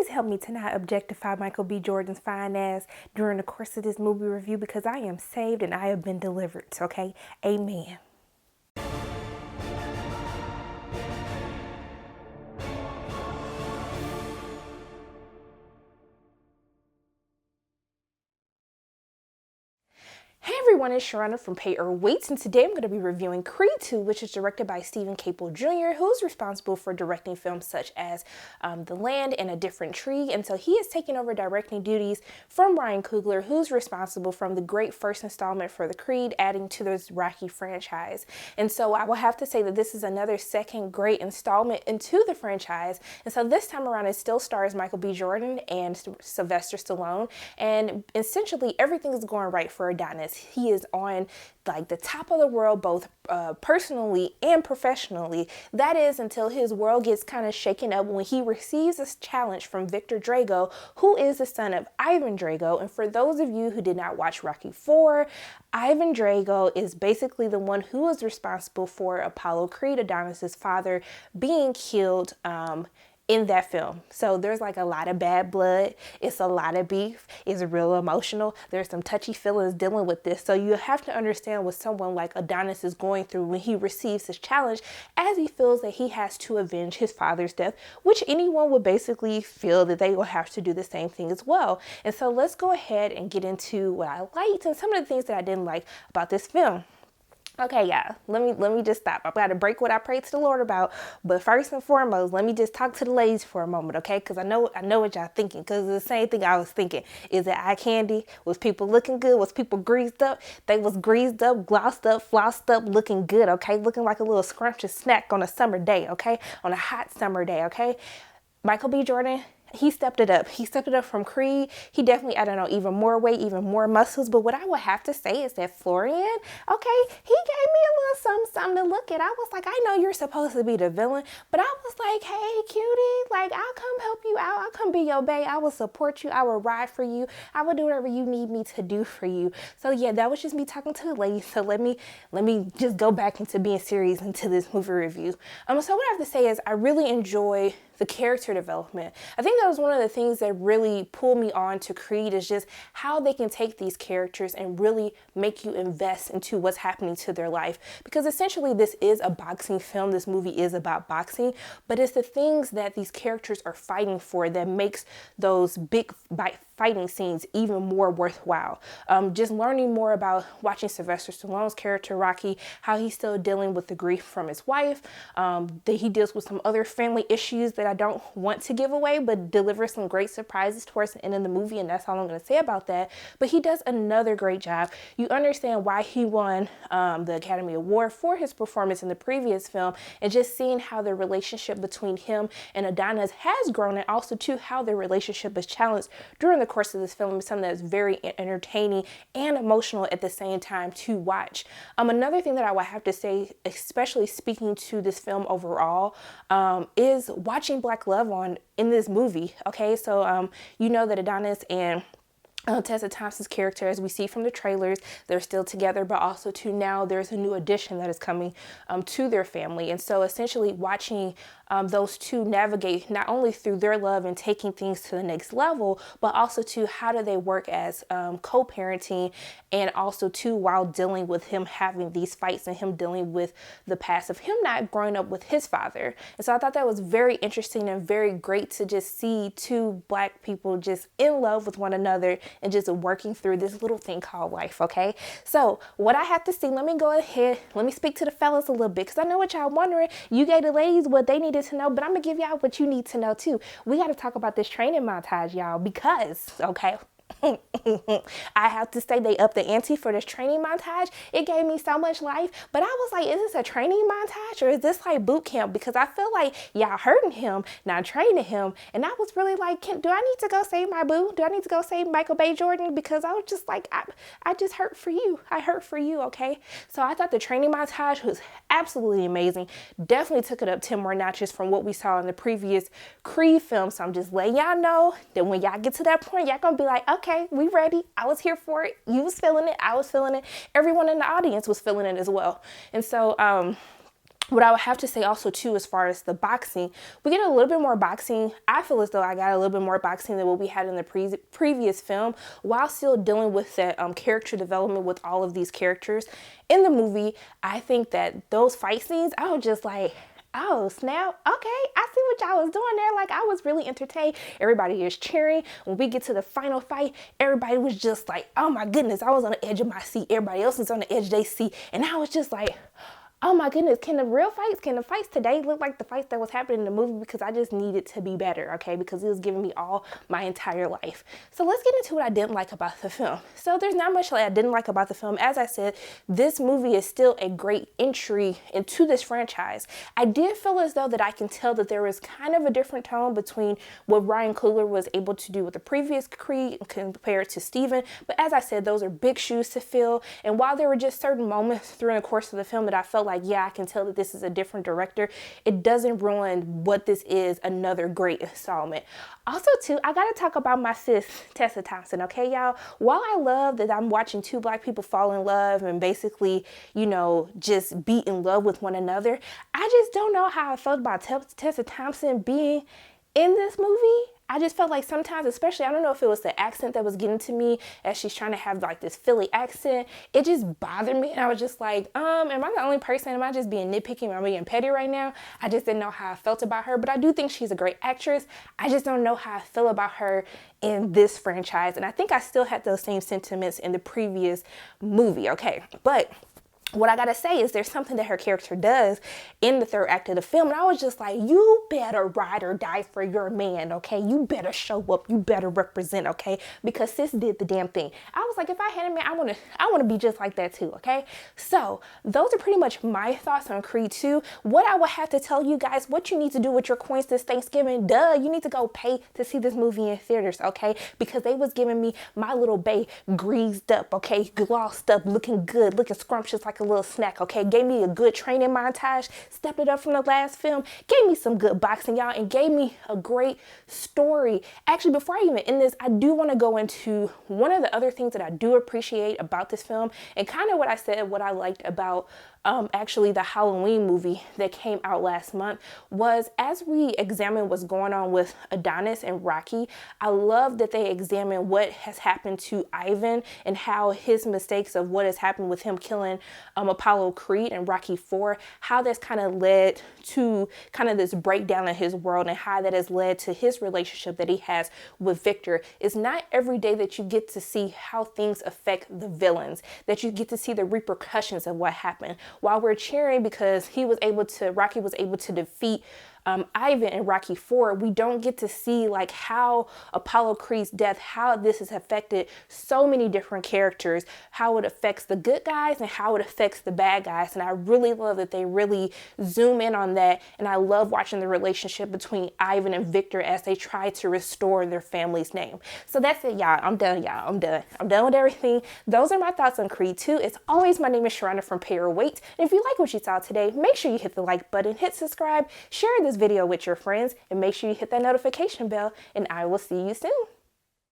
please help me to not objectify Michael B. Jordan's fine ass during the course of this movie review, because I am saved and I have been delivered, okay? Amen. Hey everyone, it's Sharana from Pay or Wait, and today I'm going to be reviewing Creed 2, which is directed by Stephen Caple Jr., who's responsible for directing films such as The Land and A Different Tree, and so he is taking over directing duties from Ryan Coogler, who's responsible from the great first installment for the Creed, adding to this Rocky franchise. And so I will have to say that this is another second great installment into the franchise, and so this time around it still stars Michael B. Jordan and Sylvester Stallone, and essentially everything is going right for Adonis. He is on like the top of the world, both personally and professionally. That is until his world gets kind of shaken up when he receives a challenge from Victor Drago, who is the son of Ivan Drago. And for those of you who did not watch Rocky IV, Ivan Drago is basically the one who is responsible for Apollo Creed, Adonis's father, being killed in that film. So there's like a lot of bad blood. It's a lot of beef. It's real emotional. There's some touchy feelings dealing with this. So you have to understand what someone like Adonis is going through when he receives this challenge, as he feels that he has to avenge his father's death, which anyone would basically feel that they will have to do the same thing as well. And so let's go ahead and get into what I liked and some of the things that I didn't like about this film. Okay, yeah, let me just stop. I've got to break what I prayed to the Lord about. But first and foremost, let me just talk to the ladies for a moment, okay? Because I know what y'all thinking. Because the same thing I was thinking. Is it eye candy? Was people looking good? Was people greased up? They was greased up, glossed up, flossed up, looking good, okay? Looking like a little scrumptious snack on a summer day, okay? On a hot summer day, okay? Michael B. Jordan, he stepped it up. He stepped it up from Creed. He definitely, I don't know, even more weight, even more muscles. But what I would have to say is that Florian, okay, he gave me a little something to look at. I was like, I know you're supposed to be the villain, but I was like, hey, cutie, like, I'll come help you out. I'll come be your bae. I will support you. I will ride for you. I will do whatever you need me to do for you. So yeah, that was just me talking to the ladies. So let me just go back into being serious into this movie review. So what I have to say is I really enjoy the character development. I think that was one of the things that really pulled me on to Creed, is just how they can take these characters and really make you invest into what's happening to their life. Because essentially this is a boxing film. This movie is about boxing, but it's the things that these characters are fighting for that makes those big fighting scenes even more worthwhile. Just learning more about watching Sylvester Stallone's character Rocky, how he's still dealing with the grief from his wife, that he deals with some other family issues that I don't want to give away, but delivers some great surprises towards the end of the movie, and that's all I'm going to say about that. But he does another great job. You understand why he won the Academy Award for his performance in the previous film, and just seeing how the relationship between him and Adonis has grown, and also too how their relationship is challenged during the course of this film is something that's very entertaining and emotional at the same time to watch. Another thing that I would have to say, especially speaking to this film overall, is watching Black love in this movie. Okay, so you know that Adonis and Tessa Thompson's character, as we see from the trailers, they're still together, but also to now there's a new addition that is coming to their family. And so essentially watching those two navigate not only through their love and taking things to the next level, but also to how do they work as co-parenting, and also too while dealing with him having these fights and him dealing with the past of him not growing up with his father. And so I thought that was very interesting and very great to just see two Black people just in love with one another and just working through this little thing called life, okay? So what I have to see, let me go ahead, let me speak to the fellas a little bit, because I know what y'all wondering. You gave the ladies what they needed to know, but I'm gonna give y'all what you need to know too. We got to talk about this training montage, y'all, because, okay, I have to say they upped the ante for this training montage. It gave me so much life, but I was like, is this a training montage or is this like boot camp? Because I feel like y'all hurting him, not training him. And I was really like, do I need to go save my boo? Do I need to go save Michael B. Jordan? Because I was just like, I just hurt for you. I hurt for you, okay? So I thought the training montage was absolutely amazing. Definitely took it up 10 more notches from what we saw in the previous Creed film. So I'm just letting y'all know that when y'all get to that point, y'all gonna be like, okay, we ready. I was here for it. You was feeling it. I was feeling it. Everyone in the audience was feeling it as well. And so, what I would have to say also too, as far as the boxing, we get a little bit more boxing. I feel as though I got a little bit more boxing than what we had in the previous film, while still dealing with that character development with all of these characters in the movie. I think that those fight scenes, I was just like, oh snap, okay, I see what y'all was doing there. Like, I was really entertained. Everybody is cheering. When we get to the final fight, everybody was just like, oh my goodness, I was on the edge of my seat. Everybody else was on the edge of their seat. And I was just like, oh my goodness, can the fights today look like the fights that was happening in the movie? Because I just needed to be better, okay? Because it was giving me all my entire life. So let's get into what I didn't like about the film. So there's not much I didn't like about the film. As I said, this movie is still a great entry into this franchise. I did feel as though that I can tell that there was kind of a different tone between what Ryan Coogler was able to do with the previous Creed compared to Steven. But as I said, those are big shoes to fill. And while there were just certain moments through the course of the film that I felt like, yeah, I can tell that this is a different director, it doesn't ruin what this is, another great installment. Also too, I gotta talk about my sis, Tessa Thompson, okay, y'all? While I love that I'm watching two Black people fall in love and basically, you know, just be in love with one another, I just don't know how I felt about Tessa Thompson being in this movie. I just felt like sometimes, especially, I don't know if it was the accent that was getting to me as she's trying to have like this Philly accent, it just bothered me. And I was just like, am I the only person? Am I just being nitpicky? Am I being petty right now? I just didn't know how I felt about her, but I do think she's a great actress. I just don't know how I feel about her in this franchise. And I think I still had those same sentiments in the previous movie, okay? But what I gotta say is there's something that her character does in the third act of the film, and I was just like, you better ride or die for your man, okay? You better show up, you better represent, okay? Because sis did the damn thing. I was like, if I had a man, I wanna be just like that too, okay? So those are pretty much my thoughts on Creed 2. What I would have to tell you guys, what you need to do with your coins this Thanksgiving, you need to go pay to see this movie in theaters, okay? Because they was giving me my little bae greased up, okay? Glossed up, looking good, looking scrumptious like a little snack, okay? Gave me a good training montage, stepped it up from the last film, gave me some good boxing, y'all, and gave me a great story. Actually, before I even end this, I do want to go into one of the other things that I do appreciate about this film, and kind of what I said, what I liked about actually the Halloween movie that came out last month, was as we examine what's going on with Adonis and Rocky, I love that they examine what has happened to Ivan and how his mistakes of what has happened with him killing Apollo Creed and Rocky IV, how that's kind of led to kind of this breakdown in his world and how that has led to his relationship that he has with Victor. It's not every day that you get to see how things affect the villains, that you get to see the repercussions of what happened. While we're cheering because Rocky was able to defeat Ivan in Rocky IV, we don't get to see like how Apollo Creed's death, how this has affected so many different characters, how it affects the good guys and how it affects the bad guys. And I really love that they really zoom in on that. And I love watching the relationship between Ivan and Victor as they try to restore their family's name. So that's it, y'all. I'm done, y'all. I'm done. I'm done with everything. Those are my thoughts on Creed 2. As always, my name is Sharona from Pay or Wait. And if you like what you saw today, make sure you hit the like button, hit subscribe, share this video with your friends, and make sure you hit that notification bell, and I will see you soon.